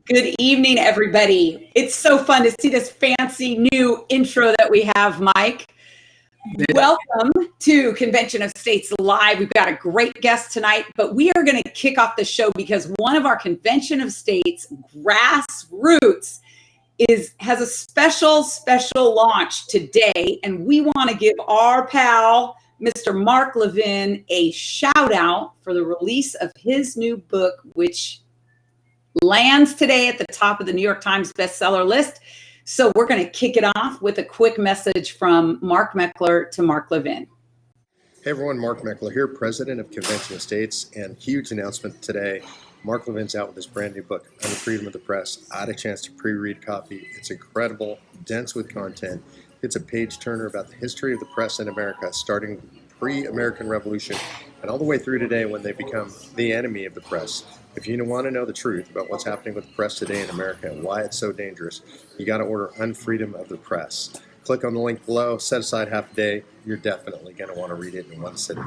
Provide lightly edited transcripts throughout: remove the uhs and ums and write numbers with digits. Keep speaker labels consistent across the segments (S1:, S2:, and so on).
S1: Good evening, everybody. It's so fun to see this fancy new intro that we have, Mike. Welcome to Convention of States Live. We've got a great guest tonight, but we are going to kick off the show because one of our Convention of States grassroots has a special launch today, and we want to give our pal, Mr. Mark Levin, a shout out for the release of his new book, which lands today at the top of the New York Times bestseller list. So we're going to kick it off with a quick message from Mark Meckler to Mark Levin.
S2: Hey everyone, Mark Meckler here, president of Convention of States, and huge announcement today. Mark Levin's out with his brand new book, On the Freedom of the Press. I had a chance to pre-read copy. It's incredible, dense with content. It's a page turner about the history of the press in America, starting pre-American Revolution and all the way through today when they become the enemy of the press. If you want to know the truth about what's happening with the press today in America and why it's so dangerous, you got to order Unfreedom of the Press. Click on the link below, set aside half a day. You're definitely going to want to read it in one sitting.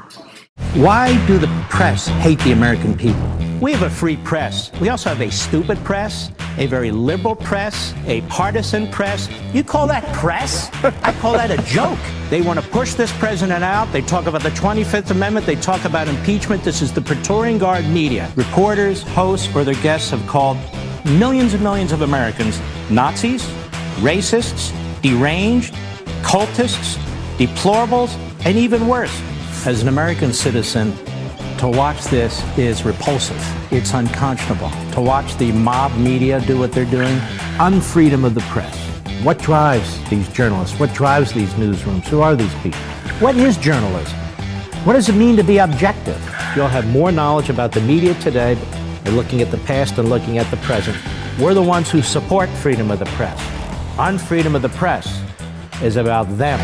S3: Why do the press hate the American people? We have a free press. We also have a stupid press, a very liberal press, a partisan press. You call that press? I call that a joke. They want to push this president out. They talk about the 25th Amendment. They talk about impeachment. This is the Praetorian Guard media. Reporters, hosts, or their guests have called millions and millions of Americans Nazis, racists, deranged, cultists, deplorables, and even worse. As an American citizen, to watch this is repulsive. It's unconscionable. To watch the mob media do what they're doing, unfreedom of the press. What drives these journalists? What drives these newsrooms? Who are these people? What is journalism? What does it mean to be objective? You'll have more knowledge about the media today by looking at the past and looking at the present. We're the ones who support freedom of the press. Unfreedom of the press is about them.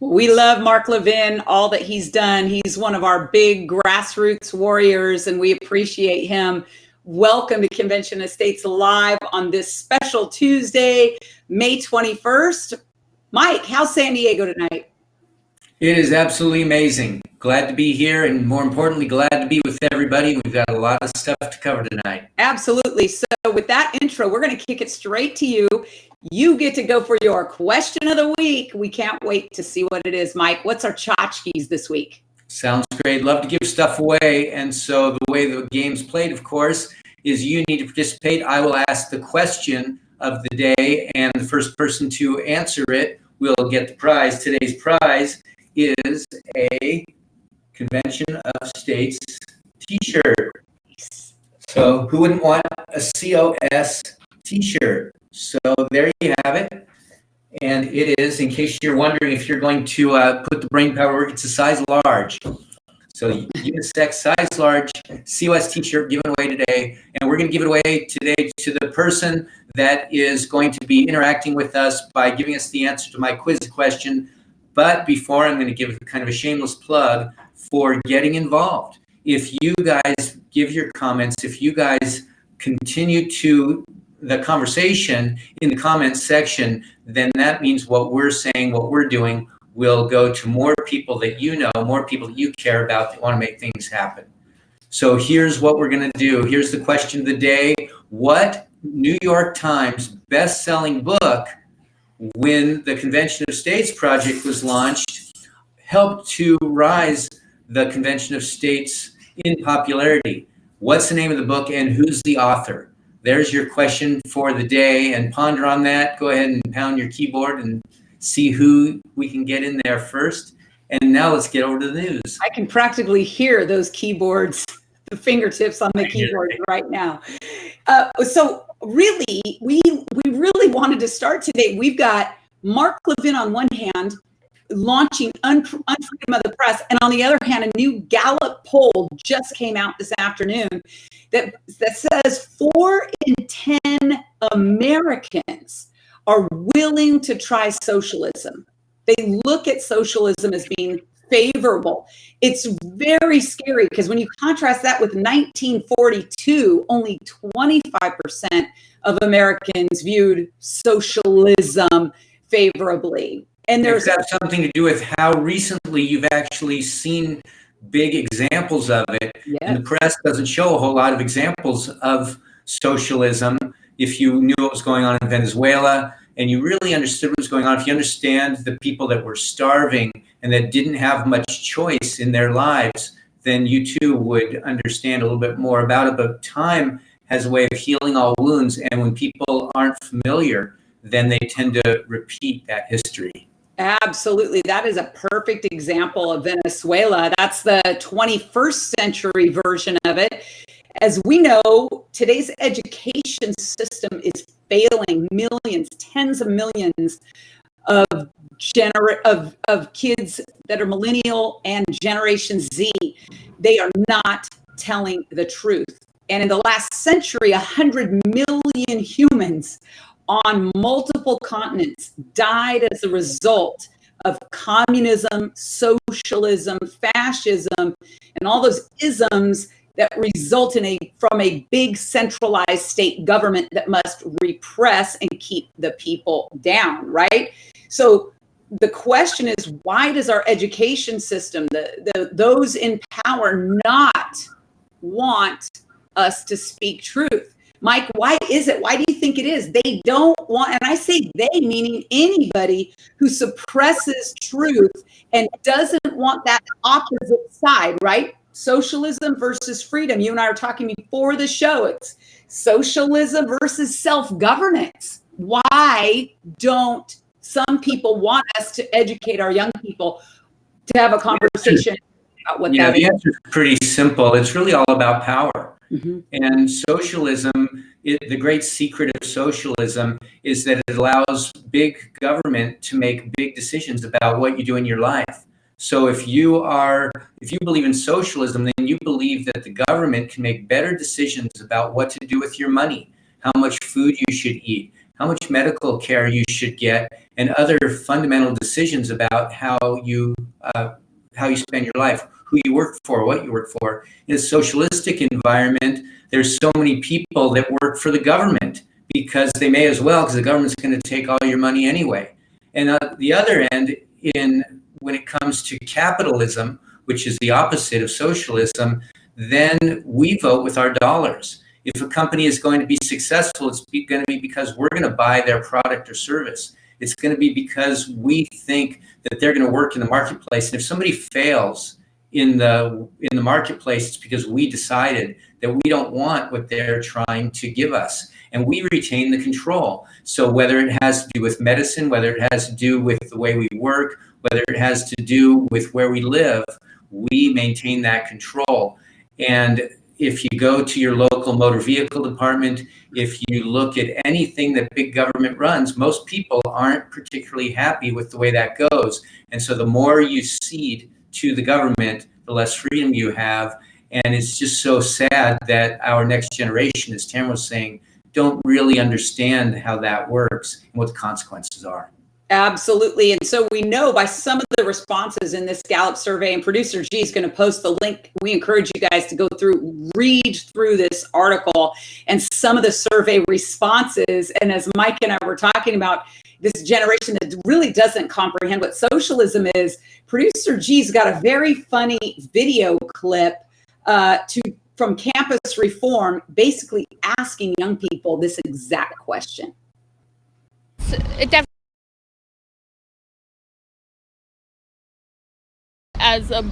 S1: We love Mark Levin, all that he's done. He's one of our big grassroots warriors, and we appreciate him. Welcome to Convention of States Live on this special Tuesday, May 21st. Mike, how's San Diego tonight?
S4: It is absolutely amazing. Glad to be here, and more importantly, glad to be with everybody. We've got a lot of stuff to cover tonight.
S1: Absolutely. So with that intro, we're going to kick it straight to you. You get to go for your question of the week. We can't wait to see what it is, Mike. What's our tchotchkes this week?
S4: Sounds great. Love to give stuff away. And so the way the game's played, of course, is you need to participate. I will ask the question of the day, and the first person to answer it will get the prize. Today's prize is a Convention of States t-shirt. So who wouldn't want a COS t-shirt? So there you have it. And it is, in case you're wondering if you're going to put the brain power work, it's a size large. So unisex, size large, COS t-shirt given away today. And we're going to give it away today to the person that is going to be interacting with us by giving us the answer to my quiz question. But before, I'm going to give kind of a shameless plug for getting involved. If you guys give your comments, if you guys continue to the conversation in the comments section, then that means what we're saying, what we're doing, will go to more people that you know, more people that you care about that want to make things happen. So here's what we're going to do. Here's the question of the day. What New York Times best-selling book, when the Convention of States project was launched, helped to rise the Convention of States in popularity? What's the name of the book and who's the author? There's your question for the day, and ponder on that. Go ahead and pound your keyboard and see who we can get in there first. And now let's get over to the news.
S1: I can practically hear those keyboards, the fingertips on the keyboard right now. So really, we really wanted to start today. We've got Mark Levin on one hand, launching Unfreedom of the Press, and on the other hand, a new Gallup poll just came out this afternoon that says 4 in 10 Americans are willing to try socialism. They look at socialism as being favorable. It's very scary because when you contrast that with 1942, only 25% of Americans viewed socialism favorably. And
S4: Does
S1: there's
S4: that have something to do with how recently you've actually seen big examples of it? And the press doesn't show a whole lot of examples of socialism. If you knew what was going on in Venezuela and you really understood what was going on, if you understand the people that were starving and that didn't have much choice in their lives, then you too would understand a little bit more about it. But time has a way of healing all wounds. And when people aren't familiar, then they tend to repeat that history.
S1: Absolutely. That is a perfect example of Venezuela. That's the 21st century version of it. As we know, today's education system is failing millions, tens of millions of kids that are millennial and Generation Z. They are not telling the truth. And in the last century, 100 million humans on multiple continents died as a result of communism, socialism, fascism, and all those isms that result from a big centralized state government that must repress and keep the people down, right? So the question is, why does our education system, those in power, not want us to speak truth? Mike, why is it? Why do you think it is? They don't want, and I say they, meaning anybody who suppresses truth and doesn't want that opposite side, right? Socialism versus freedom. You and I were talking before the show. It's socialism versus self-governance. Why don't some people want us to educate our young people to have a conversation about what that is?
S4: The answer is pretty simple. It's really all about power. Mm-hmm. And socialism, the great secret of socialism is that it allows big government to make big decisions about what you do in your life. So if you believe in socialism, then you believe that the government can make better decisions about what to do with your money, how much food you should eat, how much medical care you should get, and other fundamental decisions about how you spend your life, who you work for, what you work for. In a socialistic environment, there's so many people that work for the government because they may as well, because the government's going to take all your money anyway. And on the other end, when it comes to capitalism, which is the opposite of socialism, then we vote with our dollars. If a company is going to be successful, it's going to be because we're going to buy their product or service. It's going to be because we think that they're going to work in the marketplace. And if somebody fails in the marketplace, it's because we decided that we don't want what they're trying to give us, and we retain the control. So whether it has to do with medicine, whether it has to do with the way we work, whether it has to do with where we live, we maintain that control. And if you go to your local motor vehicle department, if you look at anything that big government runs, most people aren't particularly happy with the way that goes. And so the more you cede to the government, the less freedom you have. And it's just so sad that our next generation, as Tamara was saying, don't really understand how that works and what the consequences are.
S1: Absolutely. And so we know by some of the responses in this Gallup survey, and producer G is going to post the link. We encourage you guys to go read through this article and some of the survey responses. And as Mike and I were talking about, this generation that really doesn't comprehend what socialism is, producer G's got a very funny video clip from Campus Reform, basically asking young people this exact question.
S5: It definitely as a,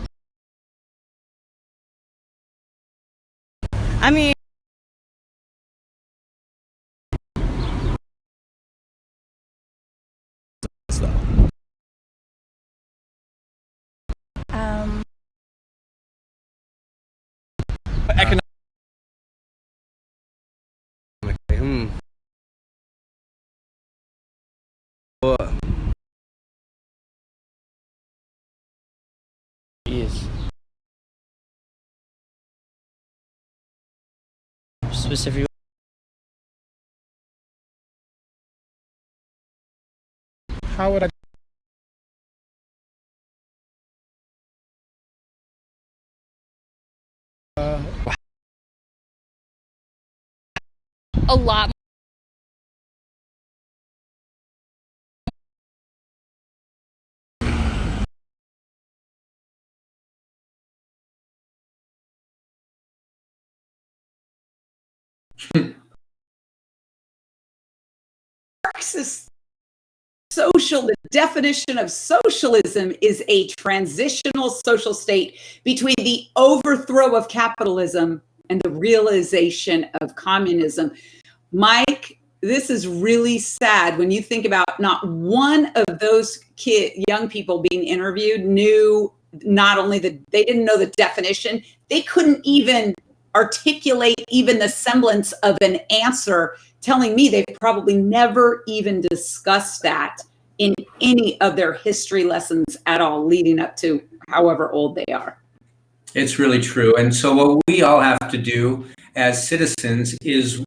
S5: I mean,
S6: economic.
S7: Yes. Specific.
S6: How would I?
S5: a lot
S1: Marxist the definition of socialism is a transitional social state between the overthrow of capitalism and the realization of communism. Mike, this is really sad when you think about not one of those young people being interviewed knew not only they didn't know the definition, they couldn't even articulate even the semblance of an answer, telling me they've probably never even discussed that in any of their history lessons at all, leading up to however old they are.
S4: It's really true. And so what we all have to do as citizens is,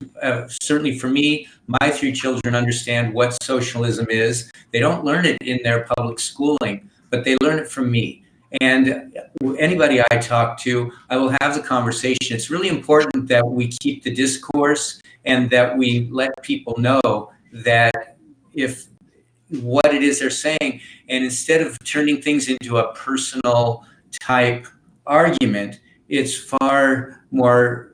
S4: certainly for me, my 3 children understand what socialism is. They don't learn it in their public schooling, but they learn it from me. And anybody I talk to, I will have the conversation. It's really important that we keep the discourse and that we let people know that if what it is they're saying, and instead of turning things into a personal type argument, it's far more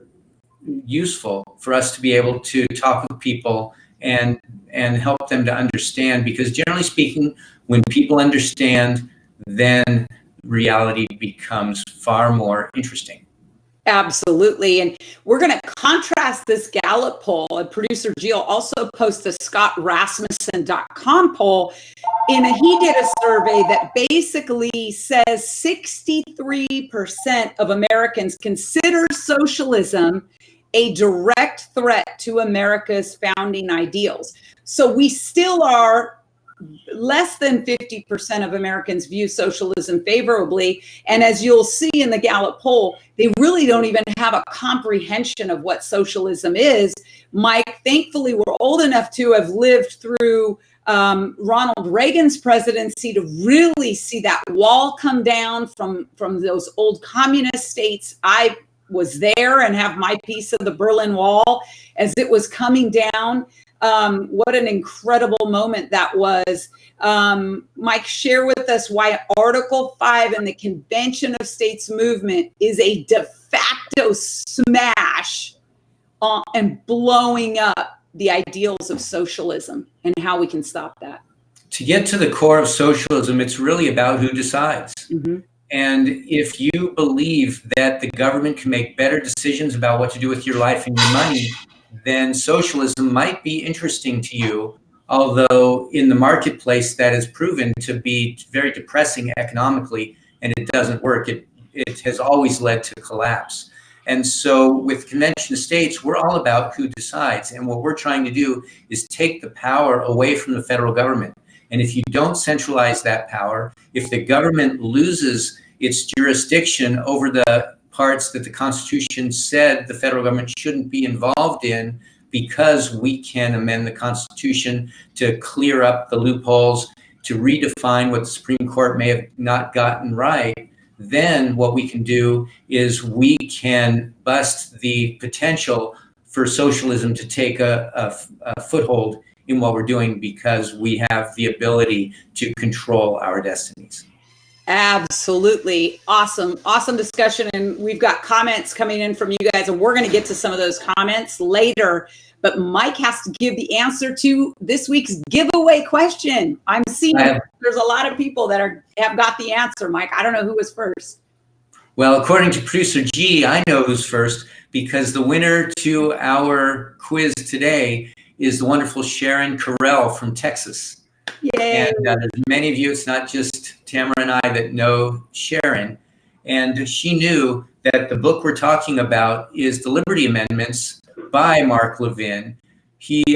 S4: useful for us to be able to talk with people and help them to understand, because generally speaking, when people understand, then reality becomes far more interesting.
S1: Absolutely. And we're going to contrast this Gallup poll. And producer Jill also posts a ScottRasmussen.com poll. And he did a survey that basically says 63% of Americans consider socialism a direct threat to America's founding ideals. So we still are less than 50% of Americans view socialism favorably. And as you'll see in the Gallup poll, they really don't even have a comprehension of what socialism is. Mike, thankfully, we're old enough to have lived through Ronald Reagan's presidency to really see that wall come down from those old communist states. I was there and have my piece of the Berlin Wall as it was coming down. What an incredible moment that was. Mike, share with us why Article 5 in the Convention of States movement is a de facto smash and blowing up the ideals of socialism and how we can stop that.
S4: To get to the core of socialism, it's really about who decides. Mm-hmm. And if you believe that the government can make better decisions about what to do with your life and your money, then socialism might be interesting to you, although in the marketplace that is proven to be very depressing economically, and it doesn't work. It has always led to collapse. And so with Convention of States, we're all about who decides. And what we're trying to do is take the power away from the federal government. And if you don't centralize that power, if the government loses its jurisdiction over the parts that the Constitution said the federal government shouldn't be involved in, because we can amend the Constitution to clear up the loopholes, to redefine what the Supreme Court may have not gotten right, then what we can do is we can bust the potential for socialism to take a foothold in what we're doing, because we have the ability to control our destinies.
S1: Absolutely. Awesome discussion. And we've got comments coming in from you guys, and we're going to get to some of those comments later. But Mike has to give the answer to this week's giveaway question. I'm seeing there's a lot of people that have got the answer, Mike. I don't know who was first.
S4: Well, according to producer G, I know who's first, because the winner to our quiz today is the wonderful Sharon Carell from Texas.
S1: Yay.
S4: And there's many of you, it's not just Tamara and I that know Sharon. And she knew that the book we're talking about is The Liberty Amendments by Mark Levin.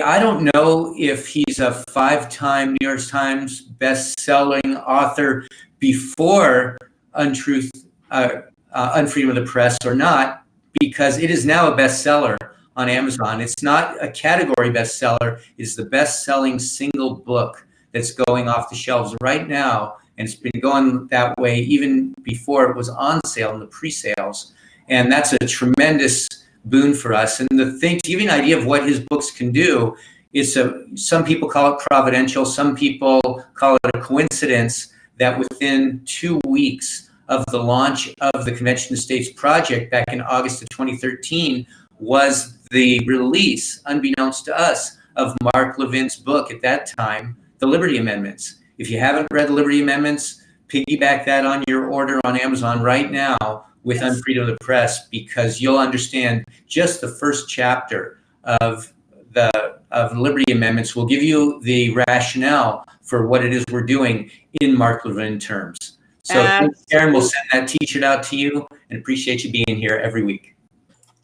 S4: I don't know if he's a 5-time New York Times best-selling author before Unfreedom of the Press or not, because it is now a bestseller on Amazon. It's not a category bestseller. It's the best-selling single book that's going off the shelves right now, and it's been going that way even before it was on sale in the pre-sales. And that's a tremendous boon for us. And the thing, to give you an idea of what his books can do, some people call it providential, some people call it a coincidence that within 2 weeks of the launch of the Convention of States project back in August of 2013 was the release, unbeknownst to us, of Mark Levin's book at that time, The Liberty Amendments. If you haven't read the Liberty Amendments, piggyback that on your order on Amazon right now with Unfreedom of the Press, because you'll understand just the first chapter of the Liberty Amendments will give you the rationale for what it is we're doing in Mark Levin terms. So Karen will send that t-shirt out to you, and appreciate you being here every week.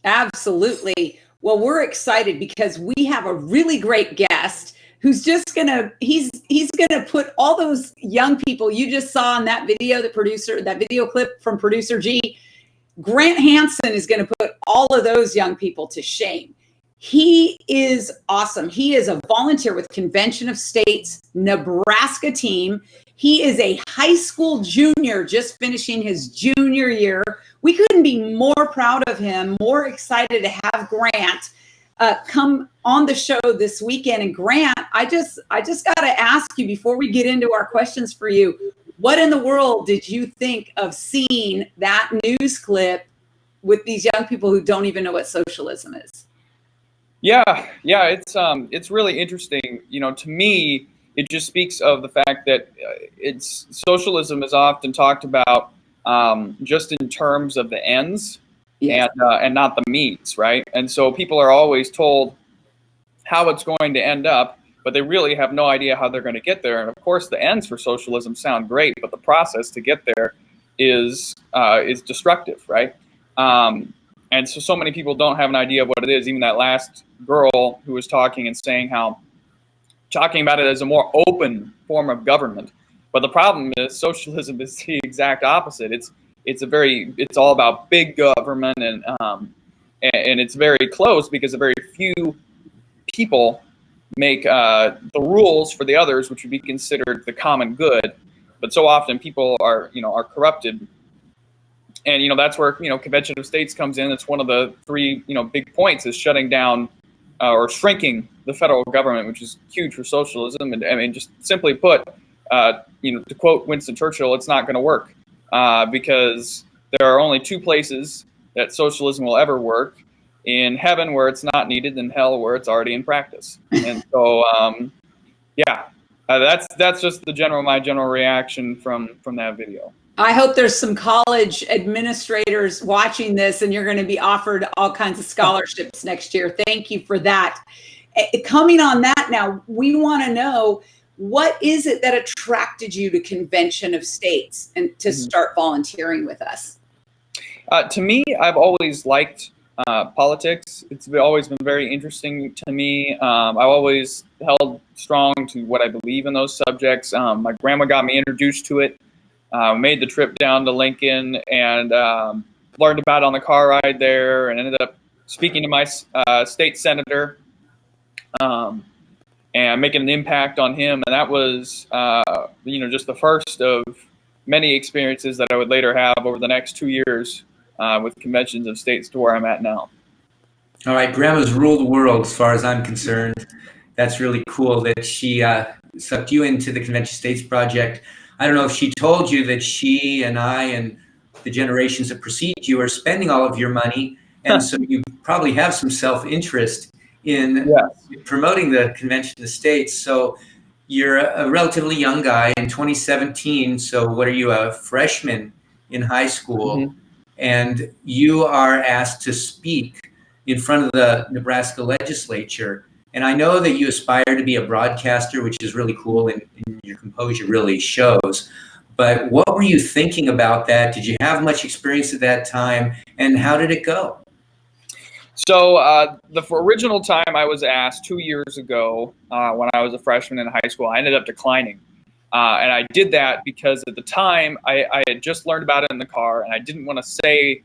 S1: Absolutely. Well, we're excited because we have a really great guest who's just gonna he's gonna put all those young people you just saw in that video, that video clip from producer G. Grant Hansen is going to put all of those young people to shame. He is awesome. He is a volunteer with Convention of States Nebraska team. He is a high school junior, just finishing his junior year. We couldn't be more proud of him, more excited to have Grant come on the show this weekend. And Grant, I just got to ask you before we get into our questions for you, what in the world did you think of seeing that news clip with these young people who don't even know what socialism is?
S6: Yeah, it's really interesting. You know, to me, it just speaks of the fact that socialism is often talked about just in terms of the ends, yes, and not the means, right? And so people are always told how it's going to end up, but they really have no idea how they're going to get there. And of course, the ends for socialism sound great, but the process to get there is destructive, right? And so many people don't have an idea of what it is. Even that last girl who was talking and saying talking about it as a more open form of government. But the problem is socialism is the exact opposite. It's all about big government, and it's very close because a very few people make the rules for the others, which would be considered the common good. But so often people are corrupted. And, that's where, Convention of States comes in. It's one of the three, big points is shutting down or shrinking the federal government, which is huge for socialism. And I mean, just simply put, to quote Winston Churchill, it's not going to work because there are only two places that socialism will ever work: in heaven, where it's not needed, and hell, where it's already in practice. And so, that's just my general reaction from that video.
S1: I hope there's some college administrators watching this and you're going to be offered all kinds of scholarships next year. Thank you for that. Coming on that now, we want to know, what is it that attracted you to Convention of States and to start volunteering with us?
S6: To me, I've always liked politics. It's always been very interesting to me. I've always held strong to what I believe in those subjects. My grandma got me introduced to it. Made the trip down to Lincoln and learned about it on the car ride there, and ended up speaking to my state senator and making an impact on him. And that was, just the first of many experiences that I would later have over the next 2 years with Conventions of States to where I'm at now.
S4: All right, Grandma's ruled the world as far as I'm concerned. That's really cool that she sucked you into the Convention of States project. I don't know if she told you that she and I and the generations that precede you are spending all of your money, and so you probably have some self-interest in promoting the Convention of States. So you're a relatively young guy in 2017. So what are you, a freshman in high school? Mm-hmm. And you are asked to speak in front of the Nebraska legislature. And I know that you aspire to be a broadcaster, which is really cool, and your composure really shows. But what were you thinking about that? Did you have much experience at that time? And how did it go?
S6: So the original time I was asked 2 years ago when I was a freshman in high school, I ended up declining. And I did that because at the time I had just learned about it in the car, and I didn't want to say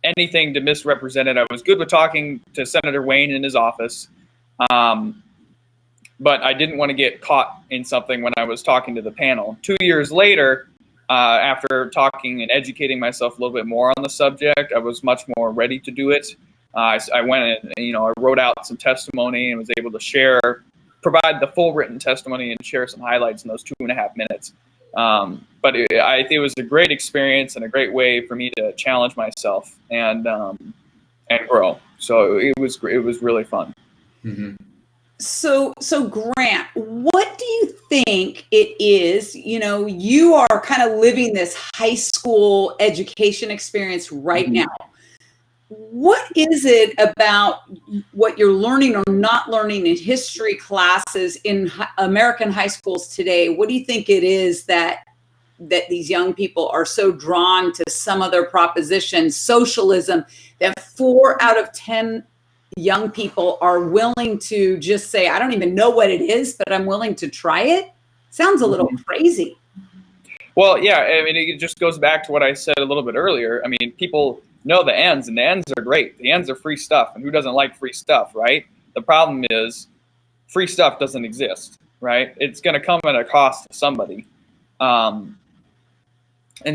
S6: anything to misrepresent it. I was good with talking to Senator Wayne in his office. But I didn't want to get caught in something when I was talking to the panel. 2 years later, after talking and educating myself a little bit more on the subject, I was much more ready to do it. I went and, I wrote out some testimony and was able to provide the full written testimony and share some highlights in those 2.5 minutes. But it was a great experience and a great way for me to challenge myself. And and grow. So it was really fun.
S4: Mm-hmm.
S1: So Grant, what do you think it is? You know, you are kind of living this high school education experience right now. What is it about what you're learning or not learning in history classes in American high schools today? What do you think it is that these young people are so drawn to some of their propositions, socialism, that 4 out of 10 young people are willing to just say, I don't even know what it is, but I'm willing to try it? Sounds a little crazy.
S6: Well, yeah, I mean, it just goes back to what I said a little bit earlier. I mean, people know the ends, and the ends are great. The ends are free stuff, and who doesn't like free stuff, right? The problem is free stuff doesn't exist, right? It's going to come at a cost to somebody. And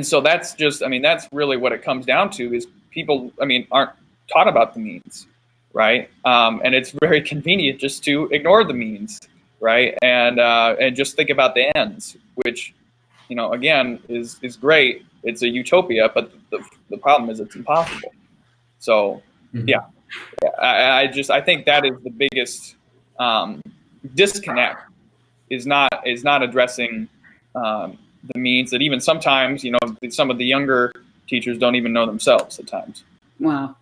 S6: so that's just, I mean, that's really what it comes down to is people, I mean, aren't taught about the means, right? And it's very convenient just to ignore the means, right? And just think about the ends, which, you know, again, is great. It's a utopia, but the problem is it's impossible. So, yeah, I think that is the biggest disconnect is not addressing the means that even sometimes, you know, some of the younger teachers don't even know themselves at times.
S1: Wow.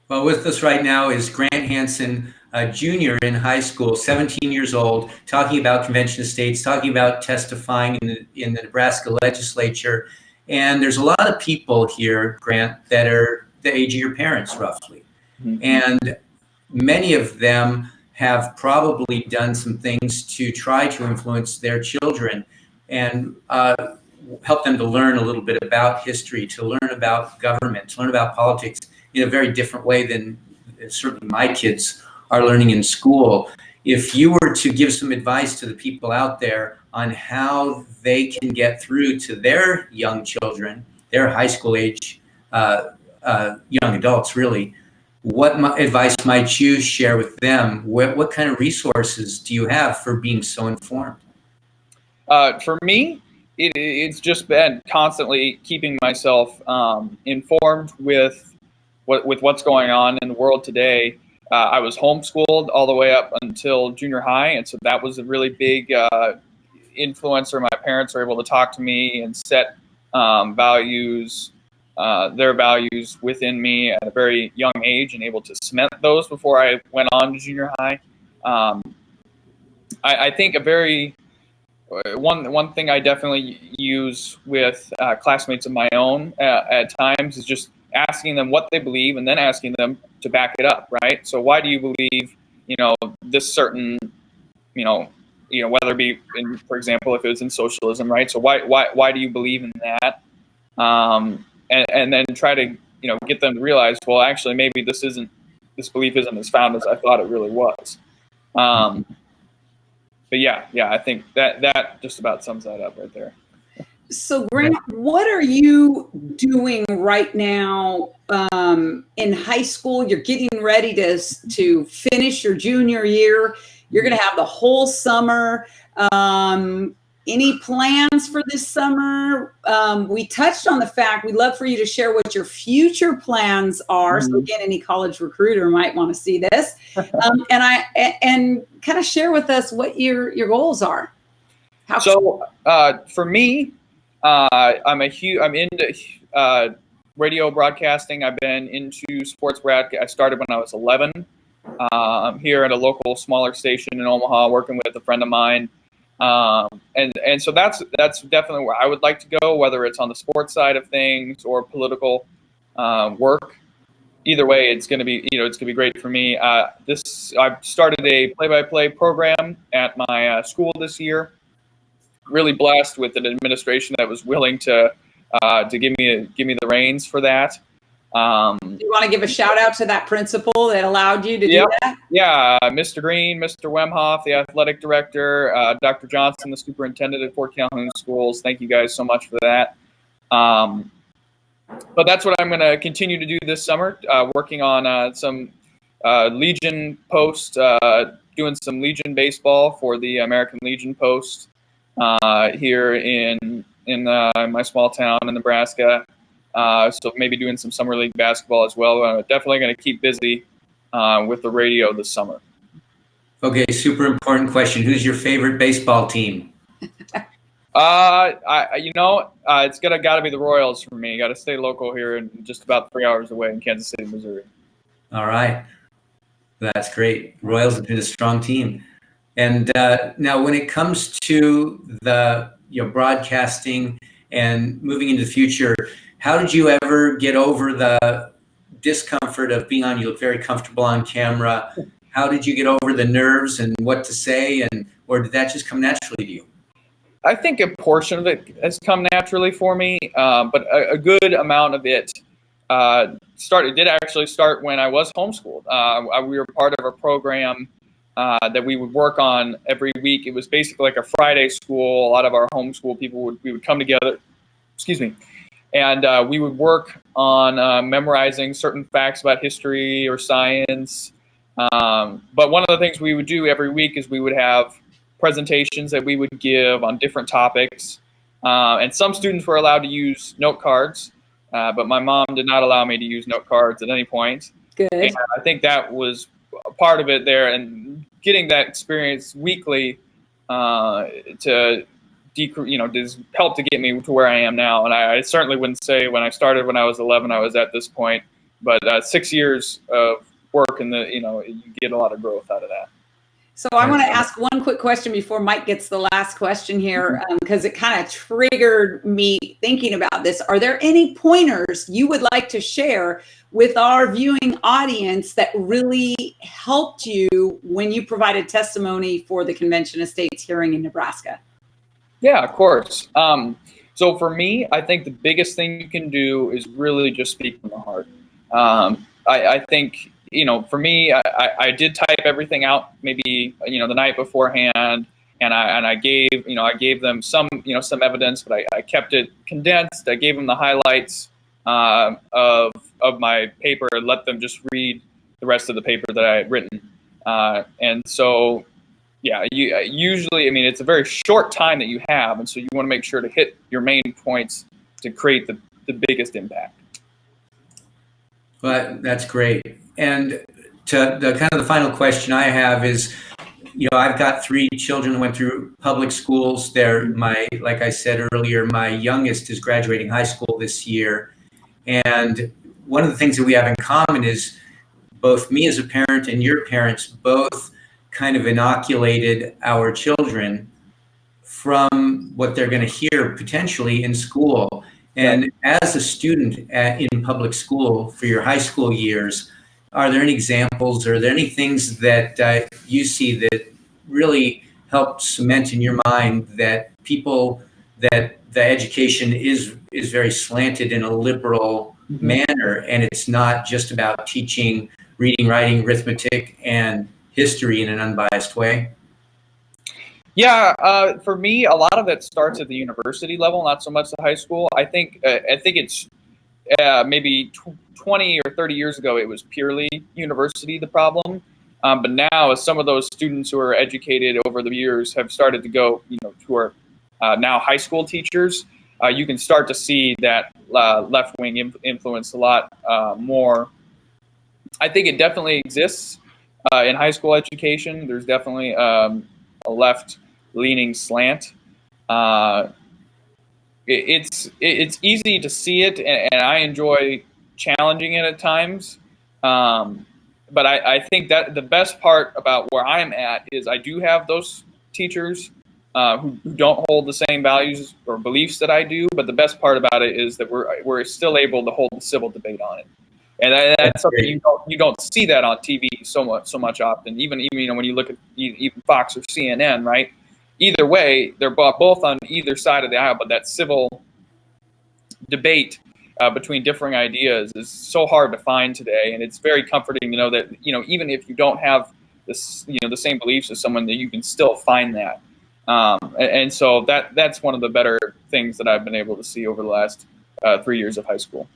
S4: Well, with us right now is Grant Hansen, a junior in high school, 17 years old, talking about Convention of States, talking about testifying in the Nebraska legislature. And there's a lot of people here, Grant, that are the age of your parents, roughly. Mm-hmm. And many of them have probably done some things to try to influence their children and help them to learn a little bit about history, to learn about government, to learn about politics in a very different way than certainly my kids are learning in school. If you were to give some advice to the people out there on how they can get through to their young children, their high school age young adults, really, what advice might you share with them? What kind of resources do you have for being so informed?
S6: For me, it's just been constantly keeping myself informed with what's going on in the world today. I was homeschooled all the way up until junior high, and so that was a really big influencer. My parents were able to talk to me and set values, their values within me at a very young age, and able to cement those before I went on to junior high. I think a very one thing I definitely use with classmates of my own at times is just asking them what they believe and then asking them to back it up, right? So why do you believe, you know, this certain, you know, whether it be in, for example, if it was in socialism, right? So why do you believe in that? And then try to, you know, get them to realize, well, actually, maybe this belief isn't as found as I thought it really was. But yeah, I think that just about sums that up right there.
S1: So Grant, what are you doing right now in high school? You're getting ready to finish your junior year. You're going to have the whole summer. Any plans for this summer? We touched on the fact we'd love for you to share what your future plans are. Mm-hmm. So again, any college recruiter might want to see this, and kind of share with us what your goals are.
S6: For me, I'm into radio broadcasting. I've been into sports broadcast. I started when I was 11. I'm here at a local smaller station in Omaha, working with a friend of mine. And so that's definitely where I would like to go, whether it's on the sports side of things or political work. Either way, it's going to be great for me. I've started a play-by-play program at my school this year. Really blessed with an administration that was willing to give me the reins for that.
S1: Do you want to give a shout out to that principal that allowed you to do that?
S6: Yeah, Mr. Green, Mr. Wemhoff, the athletic director, Dr. Johnson, the superintendent at Fort Calhoun Schools. Thank you guys so much for that. But that's what I'm going to continue to do this summer, working on some Legion Post, doing some Legion baseball for the American Legion Post here in my small town in Nebraska. So maybe doing some summer league basketball as well. Definitely going to keep busy with the radio this summer.
S4: Okay, super important question. Who's your favorite baseball team?
S6: It's got to be the Royals for me. Got to stay local here, and just about 3 hours away in Kansas City, Missouri.
S4: All right, that's great. Royals have been a strong team. And now, when it comes to the broadcasting and moving into the future, how did you ever get over the discomfort of being on? You look very comfortable on camera. How did you get over the nerves and what to say, or did that just come naturally to you?
S6: I think a portion of it has come naturally for me, but a good amount of it did actually start when I was homeschooled. We were part of a program that we would work on every week. It was basically like a Friday school. A lot of our homeschool people we would come together, and we would work on memorizing certain facts about history or science. But one of the things we would do every week is we would have presentations that we would give on different topics. And some students were allowed to use note cards, but my mom did not allow me to use note cards at any point.
S1: Good.
S6: And I think that was a part of it there, and getting that experience weekly to help to get me to where I am now. And I certainly wouldn't say when I started when I was 11 I was at this point, but 6 years of work and you get a lot of growth out of that.
S1: So I want to ask one quick question before Mike gets the last question here, because it kind of triggered me thinking about this. Are there any pointers you would like to share with our viewing audience that really helped you when you provided testimony for the Convention of States hearing in Nebraska?
S6: Yeah, of course. So for me, I think the biggest thing you can do is really just speak from the heart. I think, for me, I did type everything out maybe, the night beforehand, and I gave them some evidence, but I kept it condensed. I gave them the highlights of my paper and let them just read the rest of the paper that I had written. And so, yeah, usually, it's a very short time that you have, and so you want to make sure to hit your main points to create the biggest impact.
S4: Well, that's great. And to the final question I have is, I've got 3 children who went through public schools. Like I said earlier, my youngest is graduating high school this year. And one of the things that we have in common is both me as a parent and your parents both kind of inoculated our children from what they're going to hear potentially in school. And as a student in public school for your high school years, are there any examples, or are there any things that you see that really help cement in your mind that the education is very slanted in a liberal manner, and it's not just about teaching reading, writing, arithmetic, and history in an unbiased way?
S6: Yeah, for me, a lot of it starts at the university level, not so much the high school. I think it's maybe 20 or 30 years ago, it was purely university the problem. But now, as some of those students who are educated over the years have started to go, who are now high school teachers, you can start to see that left-wing influence a lot more. I think it definitely exists in high school education. There's definitely a left-leaning slant. It's easy to see it, and I enjoy challenging it at times. But I think that the best part about where I'm at is I do have those teachers who don't hold the same values or beliefs that I do. But the best part about it is that we're still able to hold a civil debate on it. And that's something you don't see that on TV so much often. Even when you look at even Fox or CNN, right? Either way, they're both on either side of the aisle, but that civil debate between differing ideas is so hard to find today, and it's very comforting to know that even if you don't have this the same beliefs as someone, that you can still find that. And so that's one of the better things that I've been able to see over the last 3 years of high school.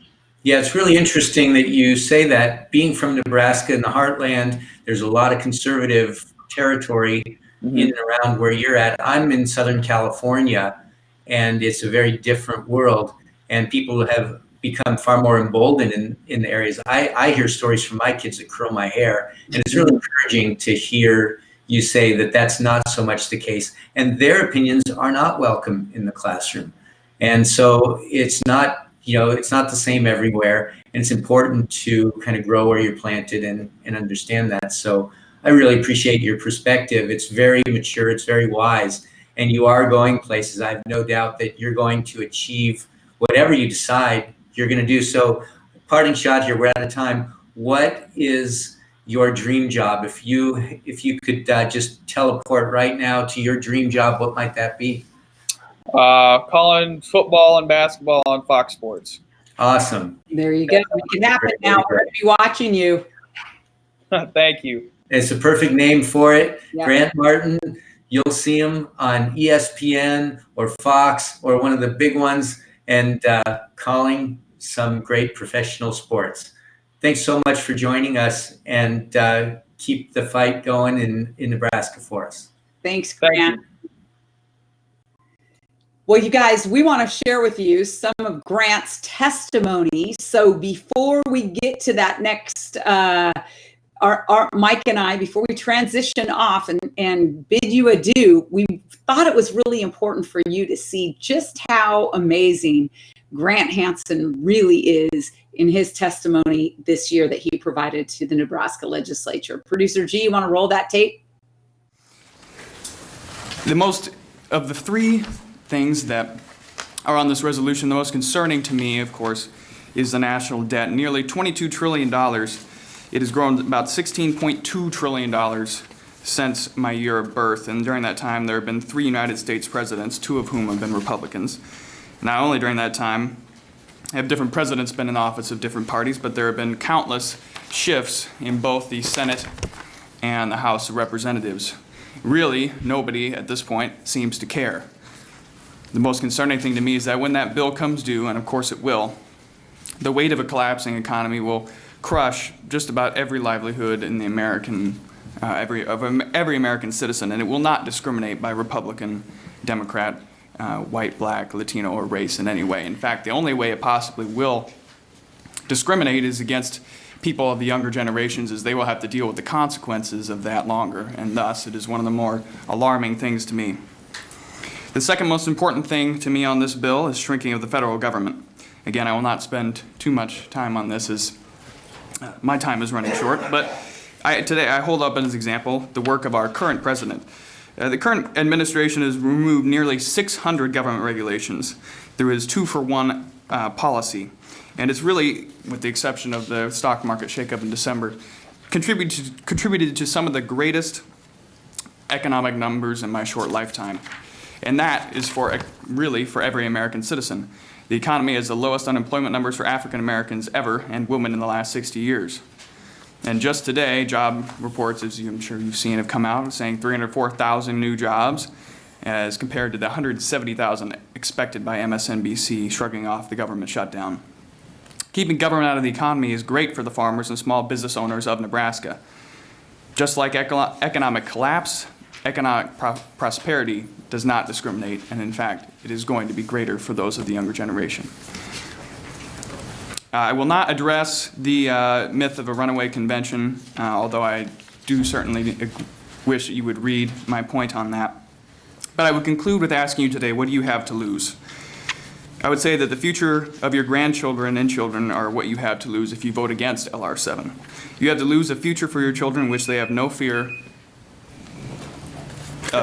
S4: Yeah, it's really interesting that you say that. Being from Nebraska in the heartland, there's a lot of conservative territory in and around where you're at. I'm in Southern California, and it's a very different world. And people have become far more emboldened in the areas. I hear stories from my kids that curl my hair, and it's really encouraging to hear you say that that's not so much the case, and their opinions are not welcome in the classroom. And so it's not, it's not the same everywhere, and it's important to kind of grow where you're planted and understand that. So I really appreciate your perspective. It's very mature, it's very wise, and you are going places. I have no doubt that you're going to achieve whatever you decide you're going to do. So parting shot here, we're out of time. What is your dream job? If you could just teleport right now to your dream job, what might that be?
S6: Calling football and basketball on Fox Sports.
S4: Awesome.
S1: There you go. Make it happen now. We're going to be watching you.
S6: Thank you.
S4: It's a perfect name for it.
S1: Yep.
S4: Grant Martin, you'll see him on ESPN or Fox or one of the big ones, and calling some great professional sports. Thanks so much for joining us, and keep the fight going in Nebraska for us.
S1: Thanks, Grant.
S6: Thank you.
S1: Well, you guys, we want to share with you some of Grant's testimony. So before we get to that next, our Mike and I, before we transition off and bid you adieu, we thought it was really important for you to see just how amazing Grant Hansen really is in his testimony this year that he provided to the Nebraska legislature. Producer G, you want to roll that tape?
S8: The most of the three things that are on this resolution, the most concerning to me, of course, is the national debt. Nearly $22 trillion. It has grown about $16.2 trillion since my year of birth. And during that time, there have been 3 United States presidents, 2 of whom have been Republicans. Not only during that time have different presidents been in office of different parties, but there have been countless shifts in both the Senate and the House of Representatives. Really, nobody at this point seems to care. The most concerning thing to me is that when that bill comes due, and of course it will, the weight of a collapsing economy will crush just about every livelihood in the American, every American citizen, and it will not discriminate by Republican, Democrat, white, black, Latino, or race in any way. In fact, the only way it possibly will discriminate is against people of the younger generations, as they will have to deal with the consequences of that longer, and thus it is one of the more alarming things to me. The second most important thing to me on this bill is shrinking of the federal government. Again, I will not spend too much time on this as my time is running short, but today I hold up as an example the work of our current president. The current administration has removed nearly 600 government regulations through his 2-for-1 policy. And it's really, with the exception of the stock market shakeup in December, contributed to some of the greatest economic numbers in my short lifetime. And that is really for every American citizen. The economy has the lowest unemployment numbers for African Americans ever and women in the last 60 years. And just today, job reports, as I'm sure you've seen, have come out saying 304,000 new jobs as compared to the 170,000 expected by MSNBC, shrugging off the government shutdown. Keeping government out of the economy is great for the farmers and small business owners of Nebraska. Just like economic collapse, economic prosperity does not discriminate, and in fact, it is going to be greater for those of the younger generation. I will not address the myth of a runaway convention, although I do certainly wish that you would read my point on that. But I would conclude with asking you today, what do you have to lose? I would say that the future of your grandchildren and children are what you have to lose if you vote against LR 7. You have to lose a future for your children in which they have no fear.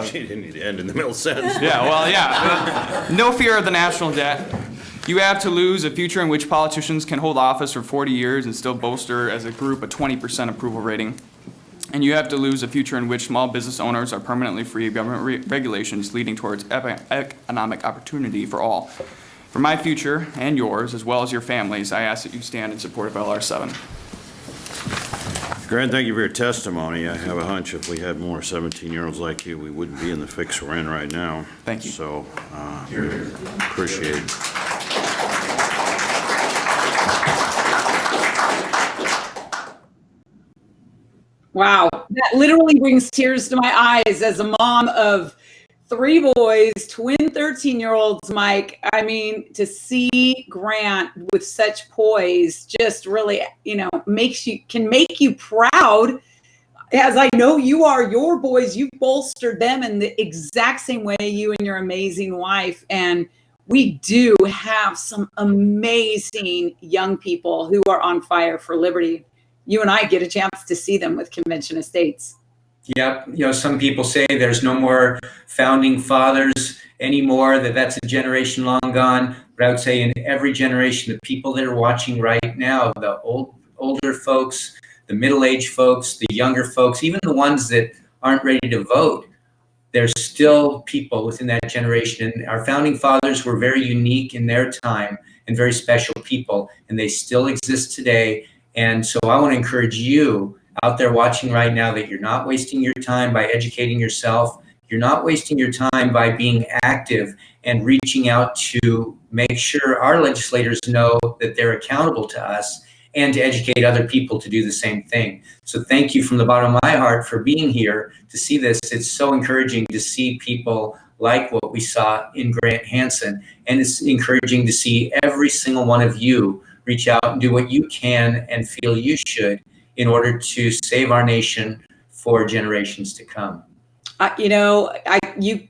S9: She didn't need to end in the middle sentence.
S8: No fear of the national debt. You have to lose a future in which politicians can hold office for 40 years and still bolster as a group a 20% approval rating. And you have to lose a future in which small business owners are permanently free of government regulations, leading towards economic opportunity for all. For my future and yours, as well as your families, I ask that you stand in support of LR 7.
S9: Grant, thank you for your testimony. I have a hunch if we had more 17-year-olds like you, we wouldn't be in the fix we're in right now.
S8: Thank you.
S9: So, appreciate it.
S1: Wow, that literally brings tears to my eyes as a mom of 3 boys, twin 13-year-olds, Mike. I mean, to see Grant with such poise just really, can make you proud. As I know you are, your boys, you've bolstered them in the exact same way, you and your amazing wife. And we do have some amazing young people who are on fire for liberty. You and I get a chance to see them with Convention of States.
S4: Yep. Some people say there's no more founding fathers anymore, that's a generation long gone. But I would say in every generation, the people that are watching right now, the older folks, the middle-aged folks, the younger folks, even the ones that aren't ready to vote, there's still people within that generation. And our founding fathers were very unique in their time and very special people, and they still exist today. And so I want to encourage you out there watching right now that you're not wasting your time by educating yourself. You're not wasting your time by being active and reaching out to make sure our legislators know that they're accountable to us and to educate other people to do the same thing. So thank you from the bottom of my heart for being here to see this. It's so encouraging to see people like what we saw in Grant Hansen. And it's encouraging to see every single one of you reach out and do what you can and feel you should in order to save our nation for generations to come.
S1: You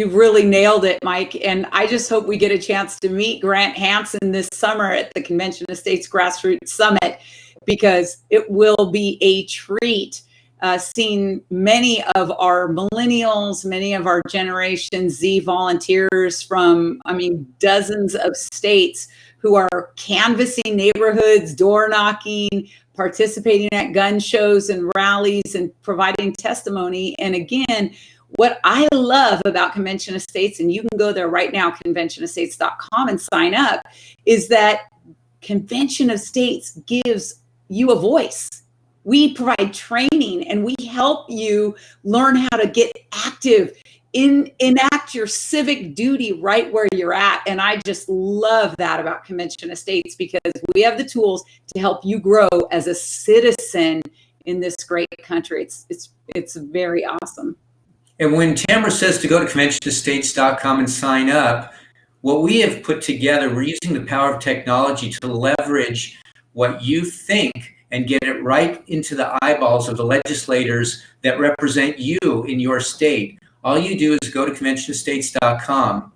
S1: really nailed it, Mike. And I just hope we get a chance to meet Grant Hansen this summer at the Convention of States Grassroots Summit, because it will be a treat seeing many of our millennials, many of our Generation Z volunteers from, dozens of states who are canvassing neighborhoods, door knocking, participating at gun shows and rallies and providing testimony. And again, what I love about Convention of States, and you can go there right now, conventionofstates.com, and sign up, is that Convention of States gives you a voice. We provide training and we help you learn how to get active, enact your civic duty right where you're at. And I just love that about Convention of States, because we have the tools to help you grow as a citizen in this great country. It's very awesome.
S4: And when Tamara says to go to conventionofstates.com and sign up, what we have put together, we're using the power of technology to leverage what you think and get it right into the eyeballs of the legislators that represent you in your state. All you do is go to conventionofstates.com.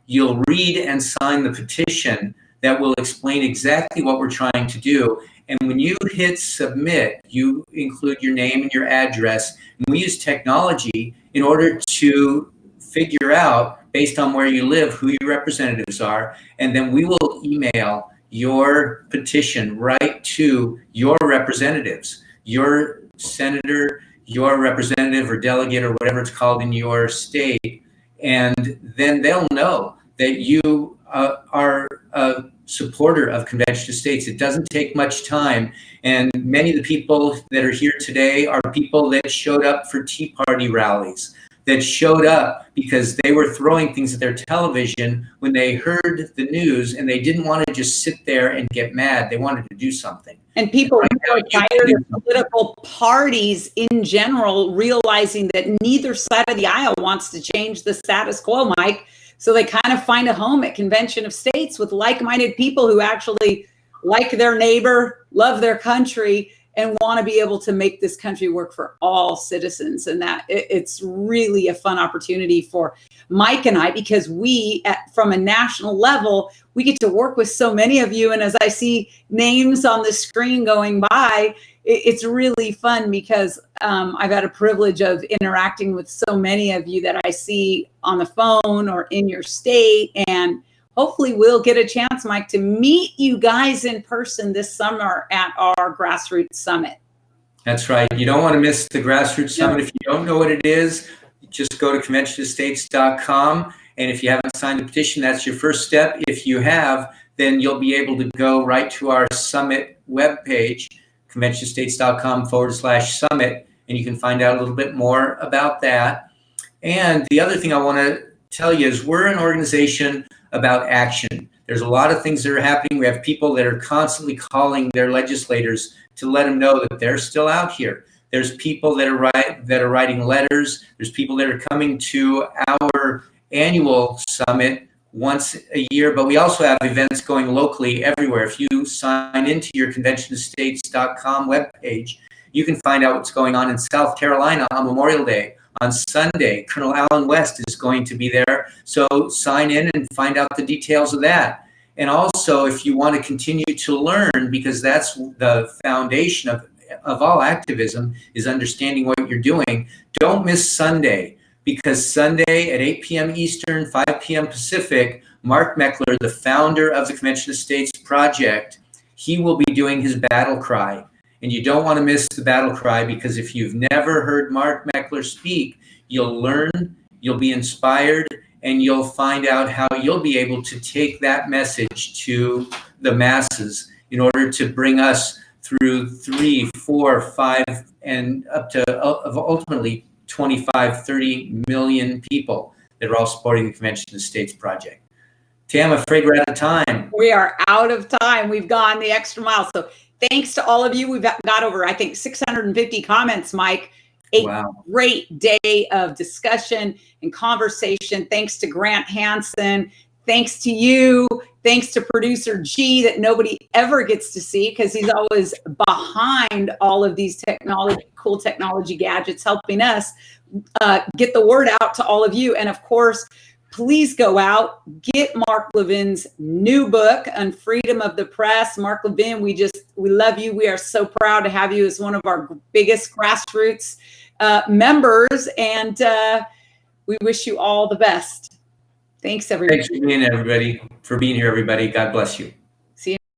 S4: You'll read and sign the petition that will explain exactly what we're trying to do. And when you hit submit, you include your name and your address. And we use technology in order to figure out, based on where you live, who your representatives are. And then we will email your petition right to your representatives, your senator, your representative or delegate or whatever it's called in your state. And then they'll know that you are a supporter of Convention of States. It doesn't take much time. And many of the people that are here today are people that showed up for Tea Party rallies, that showed up because they were throwing things at their television when they heard the news, and they didn't want to just sit there and get mad. They wanted to do something.
S1: And people who are tired of political parties in general, realizing that neither side of the aisle wants to change the status quo, Mike. So they kind of find a home at Convention of States with like-minded people who actually like their neighbor, love their country, and want to be able to make this country work for all citizens. And that it's really a fun opportunity for Mike and I, because from a national level, we get to work with so many of you. And as I see names on the screen going by, it's really fun, because I've had a privilege of interacting with so many of you that I see on the phone or in your state. And hopefully we'll get a chance, Mike, to meet you guys in person this summer at our Grassroots Summit.
S4: That's right. You don't want to miss the Grassroots Summit. If you don't know what it is, just go to conventionofstates.com. And if you haven't signed the petition, that's your first step. If you have, then you'll be able to go right to our summit webpage, conventionofstates.com/summit, and you can find out a little bit more about that. And the other thing I want to tell you is we're an organization about action. There's a lot of things that are happening. We have people that are constantly calling their legislators to let them know that they're still out here, There's people that are writing letters. There's people that are coming to our annual summit once a year, but we also have events going locally everywhere. If you sign into your conventionofstates.com webpage, you can find out what's going on in South Carolina on Memorial Day. On Sunday, Colonel Alan West is going to be there. So sign in and find out the details of that. And also, if you want to continue to learn, because that's the foundation of all activism, is understanding what you're doing, don't miss Sunday. Because Sunday at 8 p.m. Eastern, 5 p.m. Pacific, Mark Meckler, the founder of the Convention of States Project, he will be doing his battle cry. And you don't want to miss the battle cry, because if you've never heard Mark Meckler speak, you'll learn, you'll be inspired, and you'll find out how you'll be able to take that message to the masses in order to bring us through 3, 4, 5, and up to ultimately 25, 30 million people that are all supporting the Convention of States Project. Tam, I'm afraid we're out of time.
S1: We are out of time. We've gone the extra mile. So thanks to all of you. We've got over, I think, 650 comments, Mike.
S4: Wow.
S1: Great day of discussion and conversation. Thanks to Grant Hansen. Thanks to you. Thanks to producer G, that nobody ever gets to see because he's always behind all of these cool technology gadgets, helping us get the word out to all of you. And of course, please go out, get Mark Levin's new book on freedom of the press. Mark Levin, we love you. We are so proud to have you as one of our biggest grassroots members, and we wish you all the best. Thanks, everybody.
S4: Thanks for being here, everybody. God bless you.